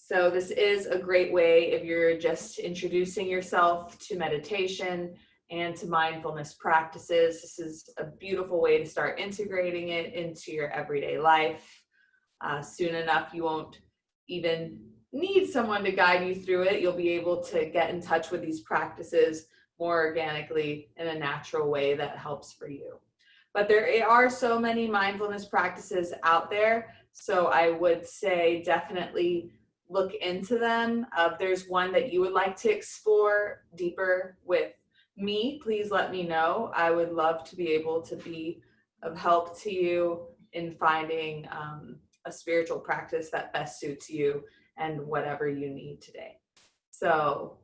So this is a great way if you're just introducing yourself to meditation and to mindfulness practices. This is a beautiful way to start integrating it into your everyday life. Soon enough, you won't even need someone to guide you through it. You'll be able to get in touch with these practices more organically in a natural way that helps for you. But there are so many mindfulness practices out there, so I would say definitely look into them. If there's one that you would like to explore deeper with me, please let me know. I would love to be able to be of help to you in finding a spiritual practice that best suits you and whatever you need today. So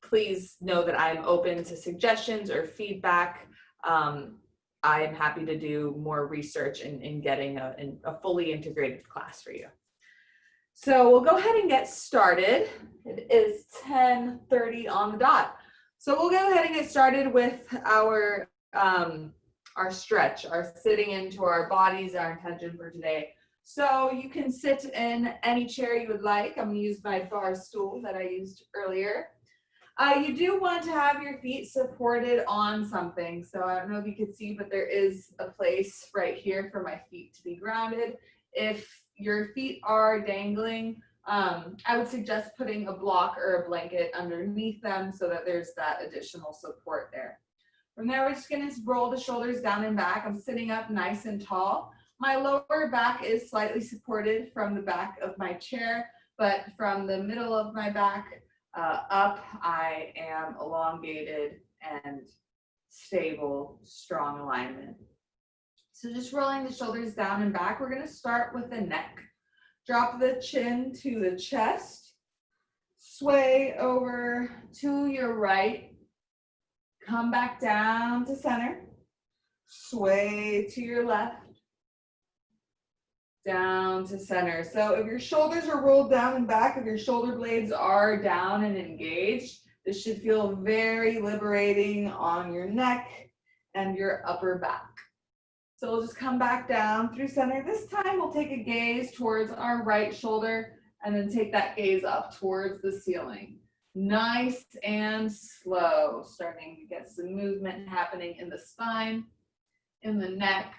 please know that I'm open to suggestions or feedback. I am happy to do more research in getting a fully integrated class for you. So we'll go ahead and get started. It is 10:30 on the dot. So we'll go ahead and get started with our stretch, our sitting into our bodies, our intention for today. So you can sit in any chair you would like. I'm gonna use my bar stool that I used earlier. You do want to have your feet supported on something. So I don't know if you can see, but there is a place right here for my feet to be grounded. If your feet are dangling, I would suggest putting a block or a blanket underneath them so that there's that additional support there. From there, we're just gonna roll the shoulders down and back. I'm sitting up nice and tall. My lower back is slightly supported from the back of my chair, but from the middle of my back up, I am elongated and stable, strong alignment. So just rolling the shoulders down and back, we're gonna start with the neck. Drop the chin to the chest, sway over to your right, come back down to center, sway to your left, down to center. So if your shoulders are rolled down and back, if your shoulder blades are down and engaged, this should feel very liberating on your neck and your upper back. So we'll just come back down through center. This time we'll take a gaze towards our right shoulder and then take that gaze up towards the ceiling. Nice and slow, starting to get some movement happening in the spine, in the neck.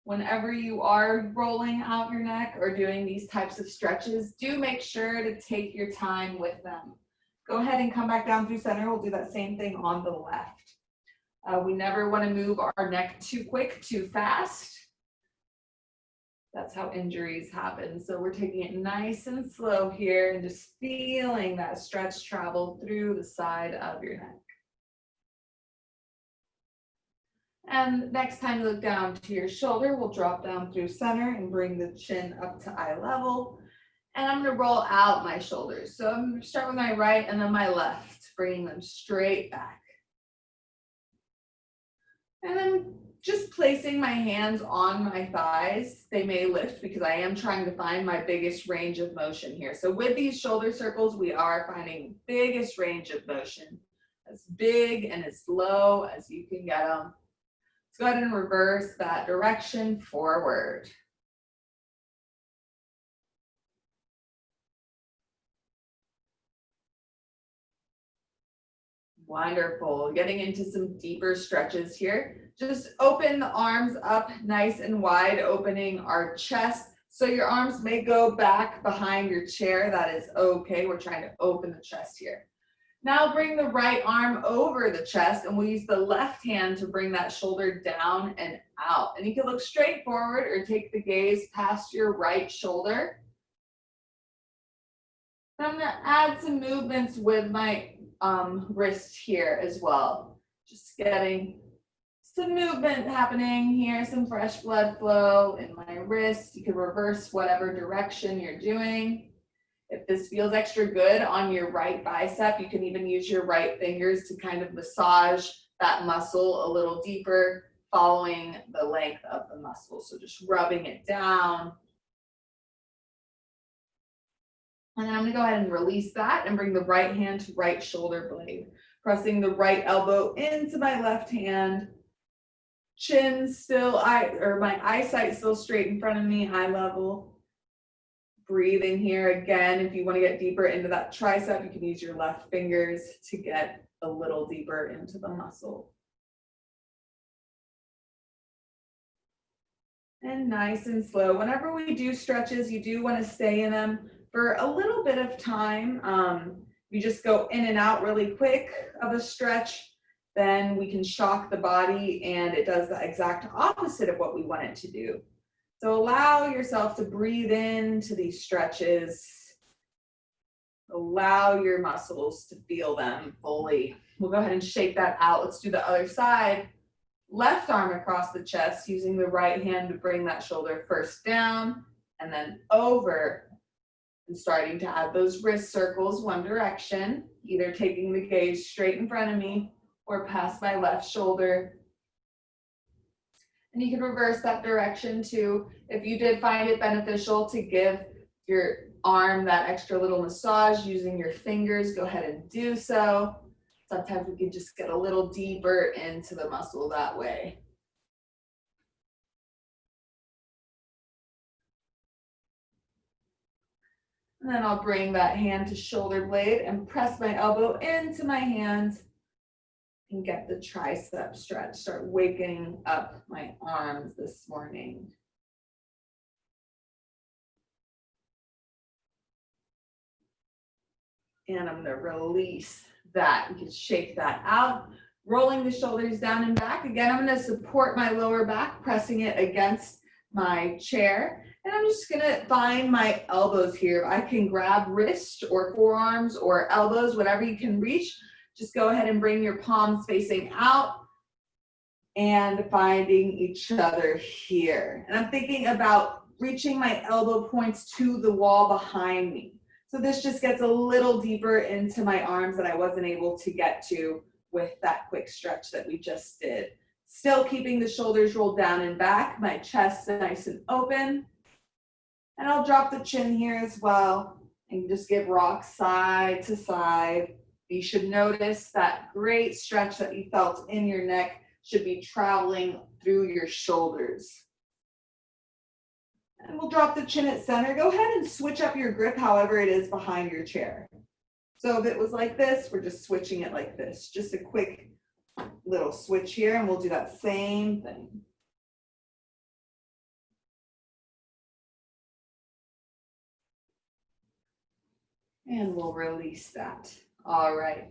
Whenever you are rolling out your neck or doing these types of stretches, do make sure to take your time with them. Go ahead and come back down through center. We'll do that same thing on the left. We never want to move our neck too quick, too fast. That's how injuries happen. So we're taking it nice and slow here and just feeling that stretch travel through the side of your neck. And next time you look down to your shoulder, we'll drop down through center and bring the chin up to eye level. And I'm gonna roll out my shoulders. So I'm gonna start with my right and then my left, bringing them straight back. And then just placing my hands on my thighs. They may lift because I am trying to find my biggest range of motion here. So with these shoulder circles, we are finding biggest range of motion, as big and as low as you can get them. Let's go ahead and reverse that direction forward. Wonderful. Getting into some deeper stretches here. Just open the arms up nice and wide, opening our chest. So your arms may go back behind your chair. That is okay. We're trying to open the chest here. Now bring the right arm over the chest and we'll use the left hand to bring that shoulder down and out. And you can look straight forward or take the gaze past your right shoulder. And I'm gonna add some movements with my wrist here as well. Just getting some movement happening here, some fresh blood flow in my wrist. You can reverse whatever direction you're doing. If this feels extra good on your right bicep, you can even use your right fingers to kind of massage that muscle a little deeper, following the length of the muscle. So just rubbing it down. And then I'm gonna go ahead and release that and bring the right hand to right shoulder blade. Pressing the right elbow into my left hand. Chin still, my eyesight still straight in front of me, eye level. Breathing here again. If you want to get deeper into that tricep, you can use your left fingers to get a little deeper into the muscle. And nice and slow. Whenever we do stretches, you do want to stay in them for a little bit of time. You just go in and out really quick of a stretch, then we can shock the body and it does the exact opposite of what we want it to do. So allow yourself to breathe into these stretches. Allow your muscles to feel them fully. We'll go ahead and shake that out. Let's do the other side. Left arm across the chest, using the right hand to bring that shoulder first down and then over. And starting to add those wrist circles one direction, either taking the gaze straight in front of me or past my left shoulder. And you can reverse that direction too. If you did find it beneficial to give your arm that extra little massage using your fingers, go ahead and do so. Sometimes we can just get a little deeper into the muscle that way. And then I'll bring that hand to shoulder blade and press my elbow into my hands and get the tricep stretch. Start waking up my arms this morning. And I'm gonna release that. You can shake that out. Rolling the shoulders down and back. Again, I'm gonna support my lower back, pressing it against my chair. And I'm just gonna find my elbows here. I can grab wrist or forearms or elbows, whatever you can reach. Just go ahead and bring your palms facing out and finding each other here. And I'm thinking about reaching my elbow points to the wall behind me. So this just gets a little deeper into my arms that I wasn't able to get to with that quick stretch that we just did. Still keeping the shoulders rolled down and back, my chest nice and open. And I'll drop the chin here as well and just give rocks side to side. You should notice that great stretch that you felt in your neck should be traveling through your shoulders. And we'll drop the chin at center. Go ahead and switch up your grip however it is behind your chair. So if it was like this, we're just switching it like this. Just a quick little switch here, and we'll do that same thing. And we'll release that. All right.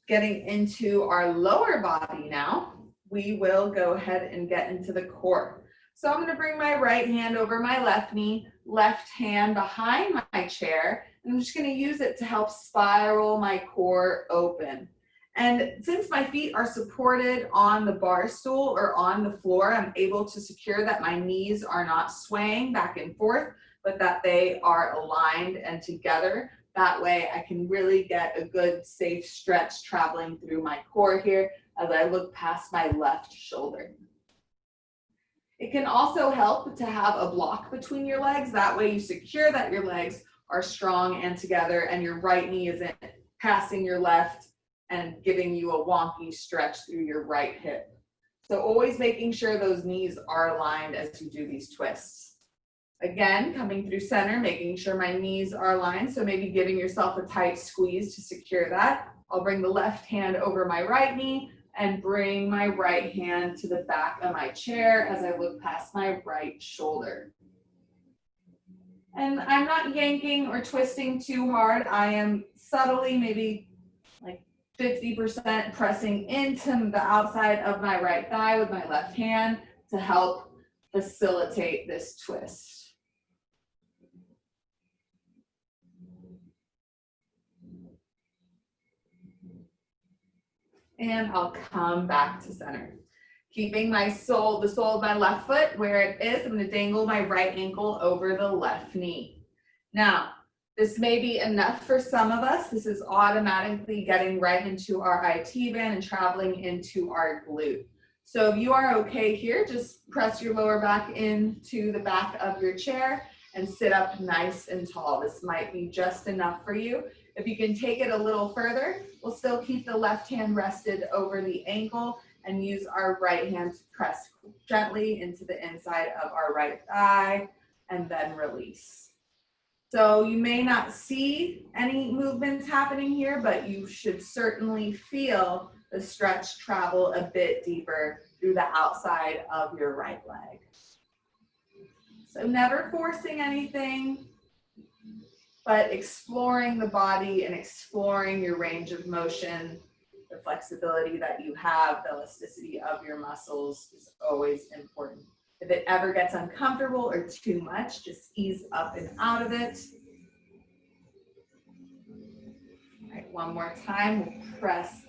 Getting into our lower body now, we will go ahead and get into the core. So I'm going to bring my right hand over my left knee, left hand behind my chair. And I'm just going to use it to help spiral my core open. And since my feet are supported on the bar stool or on the floor, I'm able to secure that my knees are not swaying back and forth, but that they are aligned and together. That way I can really get a good safe stretch traveling through my core here as I look past my left shoulder. It can also help to have a block between your legs. That way you secure that your legs are strong and together and your right knee isn't passing your left and giving you a wonky stretch through your right hip. So always making sure those knees are aligned as you do these twists. Again, coming through center, making sure my knees are aligned. So maybe giving yourself a tight squeeze to secure that. I'll bring the left hand over my right knee and bring my right hand to the back of my chair as I look past my right shoulder. And I'm not yanking or twisting too hard. I am subtly, maybe like 50% pressing into the outside of my right thigh with my left hand to help facilitate this twist. And I'll come back to center. Keeping my sole, the sole of my left foot where it is, I'm going to dangle my right ankle over the left knee. Now, this may be enough for some of us. This is automatically getting right into our IT band and traveling into our glute. So if you are okay here, just press your lower back into the back of your chair and sit up nice and tall. This might be just enough for you. If you can take it a little further, we'll still keep the left hand rested over the ankle and use our right hand to press gently into the inside of our right thigh and then release. So you may not see any movements happening here, but you should certainly feel the stretch travel a bit deeper through the outside of your right leg. So never forcing anything, but exploring the body and exploring your range of motion, the flexibility that you have, the elasticity of your muscles is always important. If it ever gets uncomfortable or too much, just ease up and out of it. All right, one more time, we'll press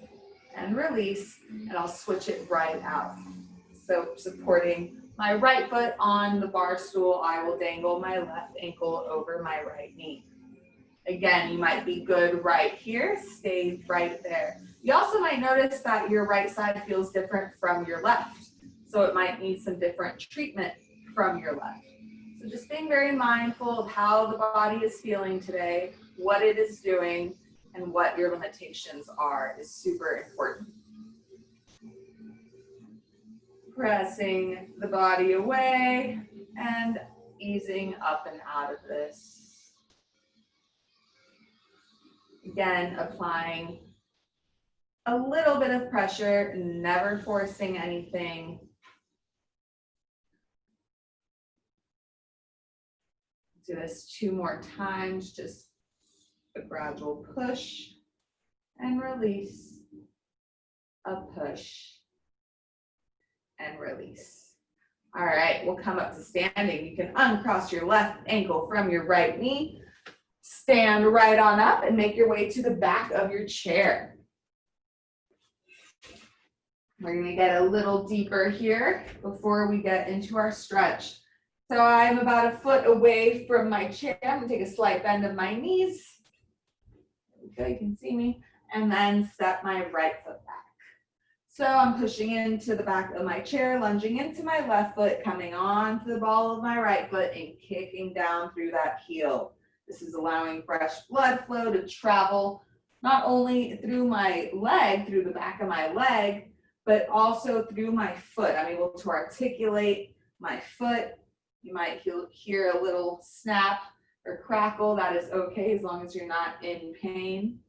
and release, and I'll switch it right out. So supporting my right foot on the bar stool, I will dangle my left ankle over my right knee. Again, you might be good right here, stay right there. You also might notice that your right side feels different from your left. So it might need some different treatment from your left. So just being very mindful of how the body is feeling today, what it is doing, and what your limitations are is super important. Pressing the body away and easing up and out of this. Again, applying a little bit of pressure, never forcing anything. Do this 2 more times, just a gradual push and release, a push and release. All right, we'll come up to standing. You can uncross your left ankle from your right knee, stand right on up and make your way to the back of your chair. We're gonna get a little deeper here before we get into our stretch. So I'm about 1 foot away from my chair. I'm gonna take a slight bend of my knees. There we go, you can see me. And then step my right foot back. So I'm pushing into the back of my chair, lunging into my left foot, coming onto the ball of my right foot and kicking down through that heel. This is allowing fresh blood flow to travel not only through my leg, through the back of my leg, but also through my foot. I'm able to articulate my foot. You might hear a little snap or crackle. That is okay as long as you're not in pain.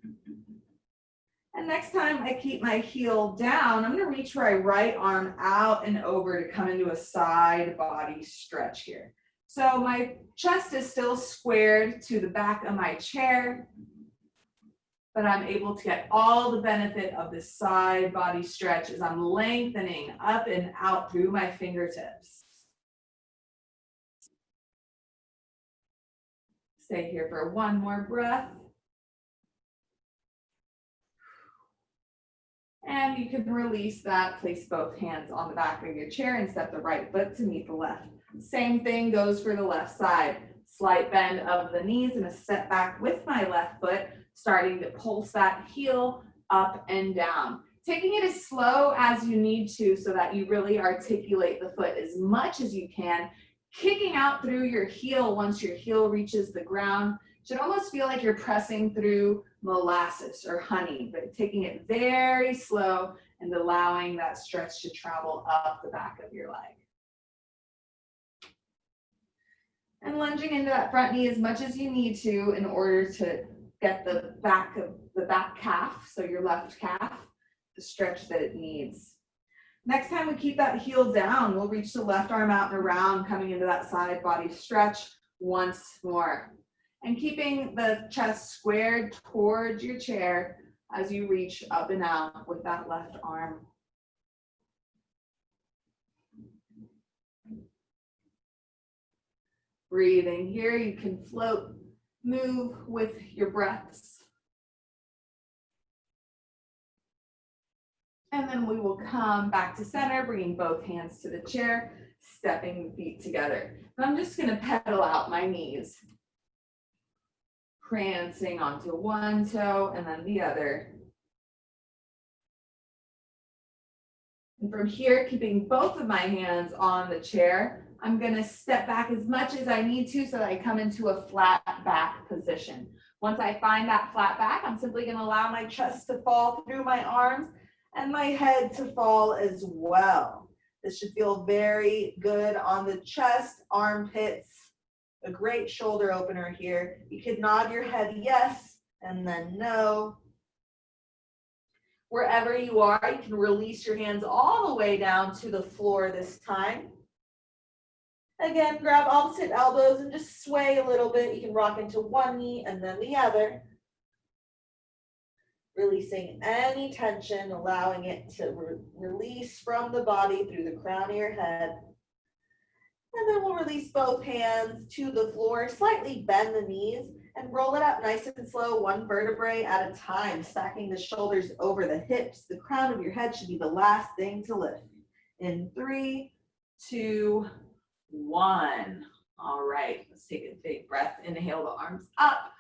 And next time I keep my heel down, I'm gonna reach my right arm out and over to come into a side body stretch here. So my chest is still squared to the back of my chair, but I'm able to get all the benefit of this side body stretch as I'm lengthening up and out through my fingertips. Stay here for 1 more breath. And you can release that, place both hands on the back of your chair and step the right foot to meet the left. Same thing goes for the left side. Slight bend of the knees and a step back with my left foot, starting to pulse that heel up and down. Taking it as slow as you need to so that you really articulate the foot as much as you can, kicking out through your heel once your heel reaches the ground. Should almost feel like you're pressing through molasses or honey, but taking it very slow and allowing that stretch to travel up the back of your leg. And lunging into that front knee as much as you need to in order to get the back calf, so your left calf, the stretch that it needs. Next time we keep that heel down, we'll reach the left arm out and around, coming into that side body stretch once more. And keeping the chest squared towards your chair as you reach up and out with that left arm. Breathing here, you can float, move with your breaths. And then we will come back to center, bringing both hands to the chair, stepping the feet together. And I'm just gonna pedal out my knees. Prancing onto one toe and then the other. And from here, keeping both of my hands on the chair, I'm gonna step back as much as I need to so that I come into a flat back position. Once I find that flat back, I'm simply gonna allow my chest to fall through my arms and my head to fall as well. This should feel very good on the chest, armpits, a great shoulder opener here. You could nod your head yes, and then no. Wherever you are, you can release your hands all the way down to the floor this time. Again, grab opposite elbows and just sway a little bit. You can rock into one knee and then the other. Releasing any tension, allowing it to release from the body through the crown of your head. And then we'll release both hands to the floor, slightly bend the knees, and roll it up nice and slow, one vertebrae at a time, stacking the shoulders over the hips. The crown of your head should be the last thing to lift. In 3, 2, 1. All right, let's take a big breath. Inhale the arms up.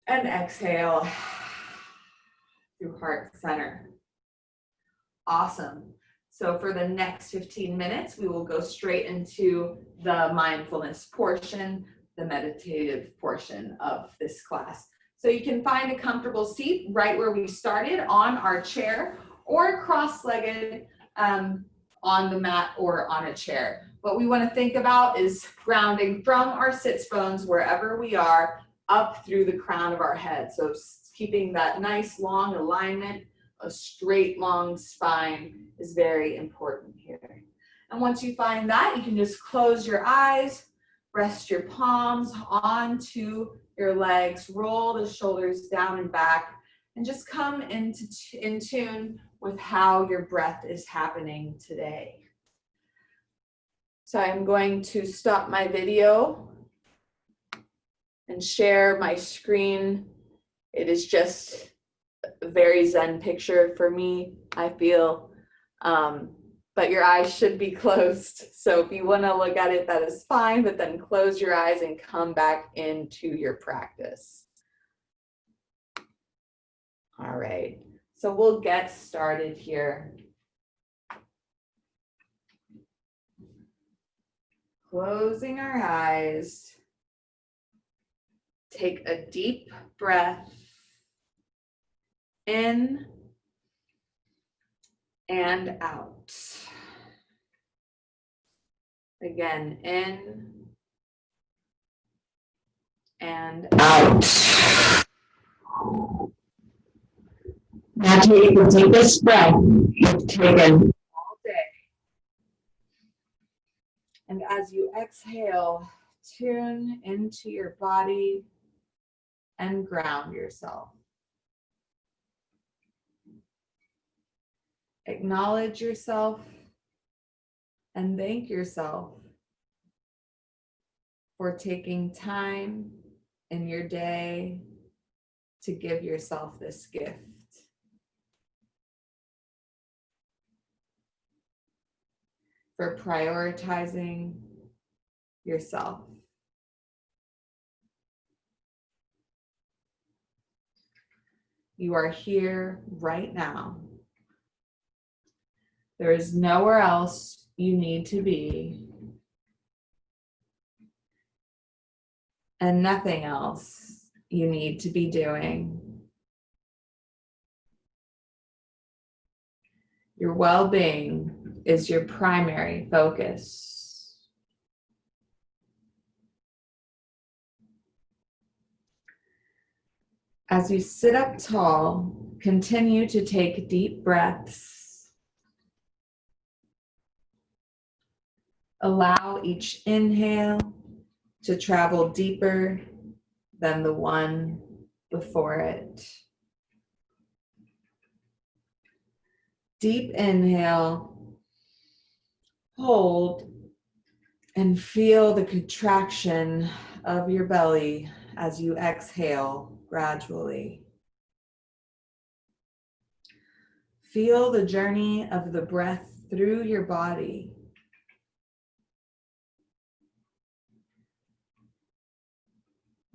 And exhale through heart center. Awesome. So for the next 15 minutes, we will go straight into the mindfulness portion, the meditative portion of this class. So you can find a comfortable seat right where we started on our chair or cross-legged on the mat or on a chair. What we want to think about is grounding from our sits bones wherever we are up through the crown of our head. So keeping that nice long alignment, a straight long spine is very important here. And once you find that, you can just close your eyes, rest your palms onto your legs, roll the shoulders down and back, and just come in tune with how your breath is happening today. So I'm going to stop my video and share my screen. It is just a very zen picture for me, I feel, but your eyes should be closed. So if you want to look at it, that is fine, but then close your eyes and come back into your practice. All right, so we'll get started here. Closing our eyes. Take a deep breath in and out. Again, in and out. Now take the deepest breath you've taken all day. And as you exhale, tune into your body and ground yourself. Acknowledge yourself and thank yourself for taking time in your day to give yourself this gift. For prioritizing yourself. You are here right now. There is nowhere else you need to be, and nothing else you need to be doing. Your well-being is your primary focus. As you sit up tall, continue to take deep breaths. Allow each inhale to travel deeper than the one before it. Deep inhale, hold, and feel the contraction of your belly as you exhale gradually. Feel the journey of the breath through your body.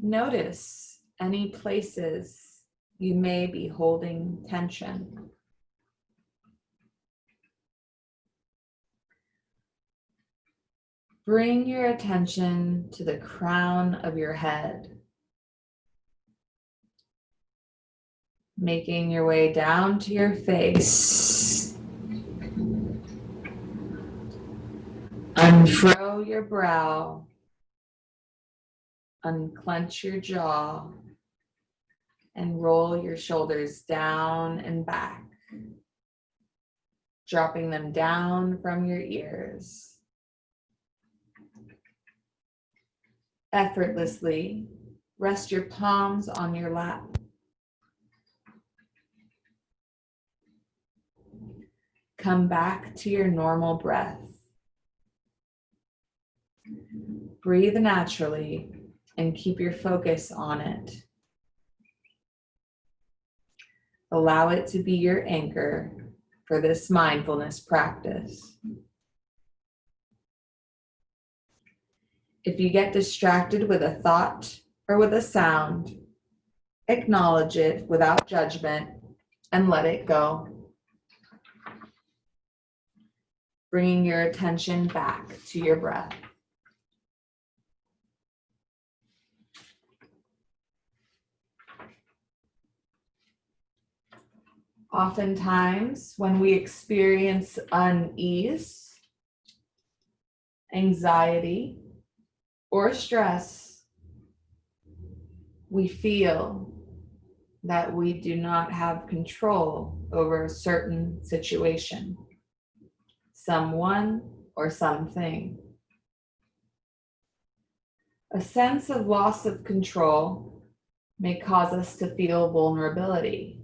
Notice any places you may be holding tension. Bring your attention to the crown of your head, making your way down to your face. Unfurl your brow Unclench your jaw and roll your shoulders down and back, dropping them down from your ears. Effortlessly, rest your palms on your lap. Come back to your normal breath. Breathe naturally and keep your focus on it. Allow it to be your anchor for this mindfulness practice. If you get distracted with a thought or with a sound, acknowledge it without judgment and let it go. Bringing your attention back to your breath. Oftentimes, when we experience unease, anxiety, or stress, we feel that we do not have control over a certain situation, someone, or something. A sense of loss of control may cause us to feel vulnerability,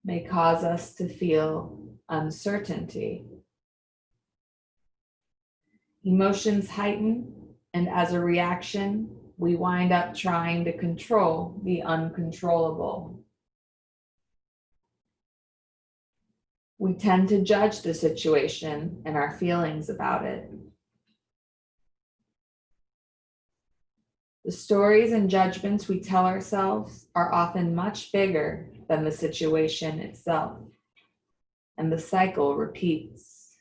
may cause us to feel uncertainty. Emotions heighten, and as a reaction, we wind up trying to control the uncontrollable. We tend to judge the situation and our feelings about it. The stories and judgments we tell ourselves are often much bigger than the situation itself, and the cycle repeats.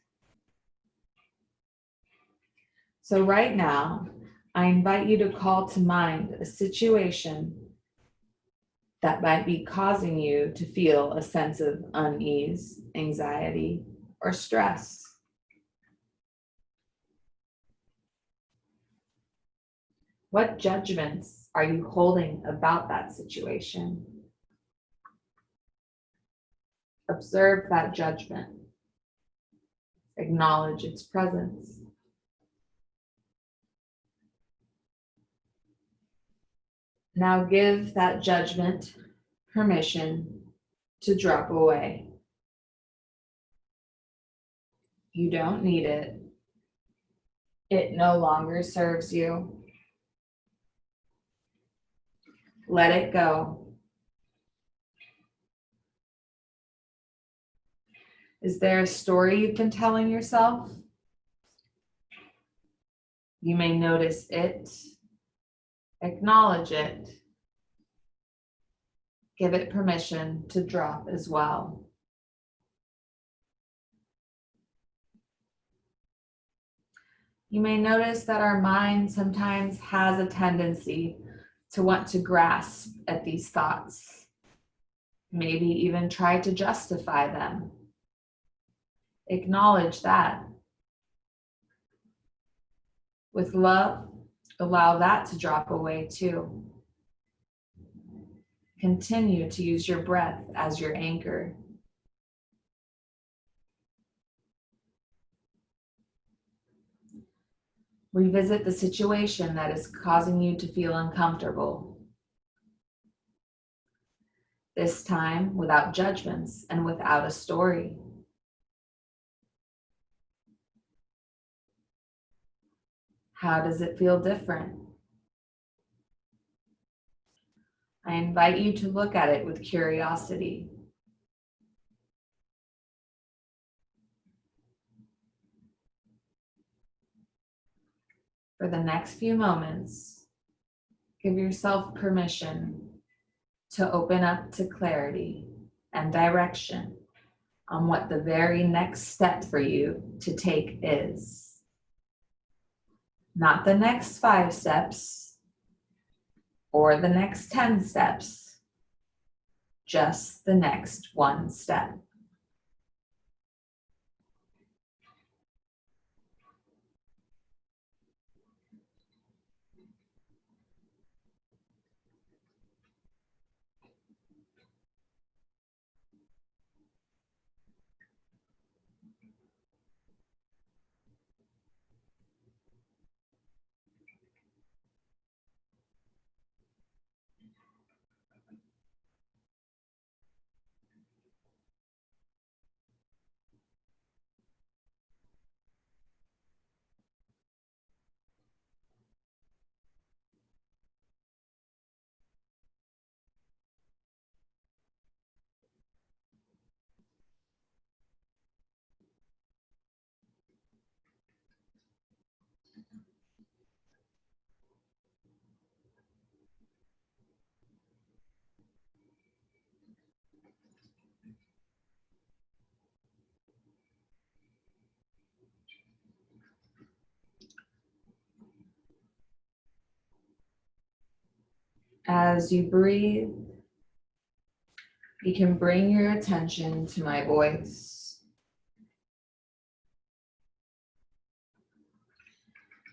So right now, I invite you to call to mind a situation that might be causing you to feel a sense of unease, anxiety, or stress. What judgments are you holding about that situation? Observe that judgment. Acknowledge its presence. Now give that judgment permission to drop away. You don't need it. It no longer serves you. Let it go. Is there a story you've been telling yourself? You may notice it, acknowledge it, give it permission to drop as well. You may notice that our mind sometimes has a tendency to want to grasp at these thoughts, maybe even try to justify them. Acknowledge that. With love, allow that to drop away too. Continue to use your breath as your anchor. Revisit the situation that is causing you to feel uncomfortable. This time without judgments and without a story. How does it feel different? I invite you to look at it with curiosity. For the next few moments, give yourself permission to open up to clarity and direction on what the very next step for you to take is. Not the next 5 steps or the next 10 steps, just the next one step. As you breathe, you can bring your attention to my voice.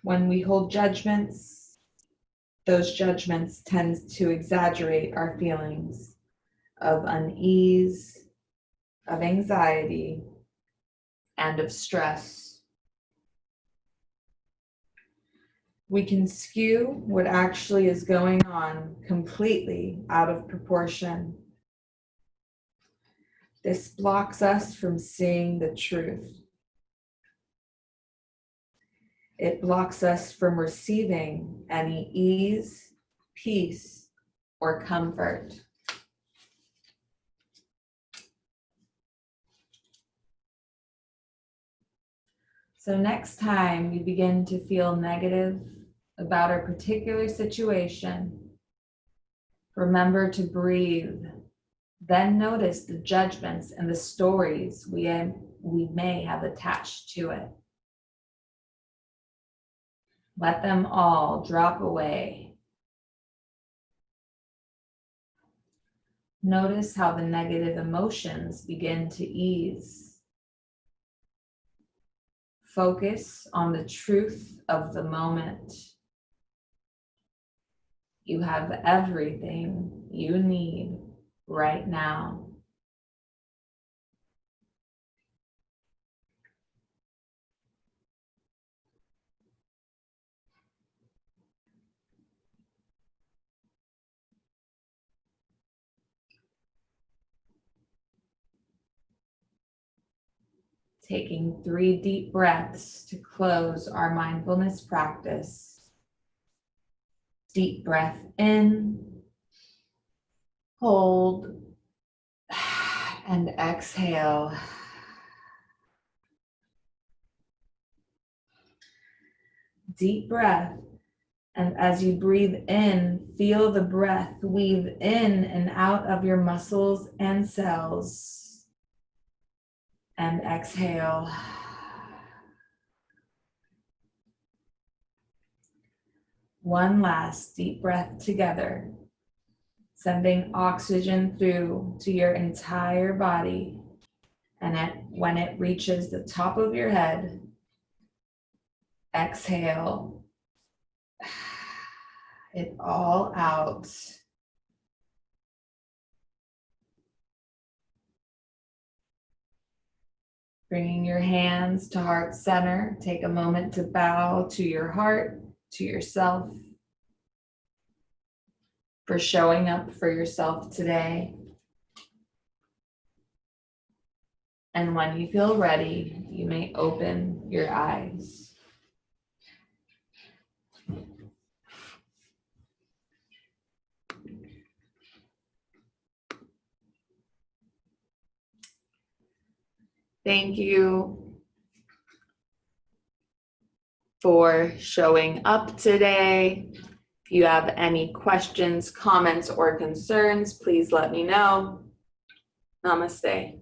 When we hold judgments, those judgments tend to exaggerate our feelings of unease, of anxiety, and of stress. We can skew what actually is going on completely out of proportion. This blocks us from seeing the truth. It blocks us from receiving any ease, peace, or comfort. So next time you begin to feel negative about a particular situation, remember to breathe. Then notice the judgments and the stories we may have attached to it. Let them all drop away. Notice how the negative emotions begin to ease. Focus on the truth of the moment. You have everything you need right now. Taking 3 deep breaths to close our mindfulness practice. Deep breath in, hold, and exhale. Deep breath. And as you breathe in, feel the breath weave in and out of your muscles and cells. And exhale. One last deep breath together, sending oxygen through to your entire body. And when it reaches the top of your head, exhale it all out. Bringing your hands to heart center, take a moment to bow to your heart, to yourself, for showing up for yourself today. And when you feel ready, you may open your eyes. Thank you for showing up today. If you have any questions, comments, or concerns, please let me know. Namaste.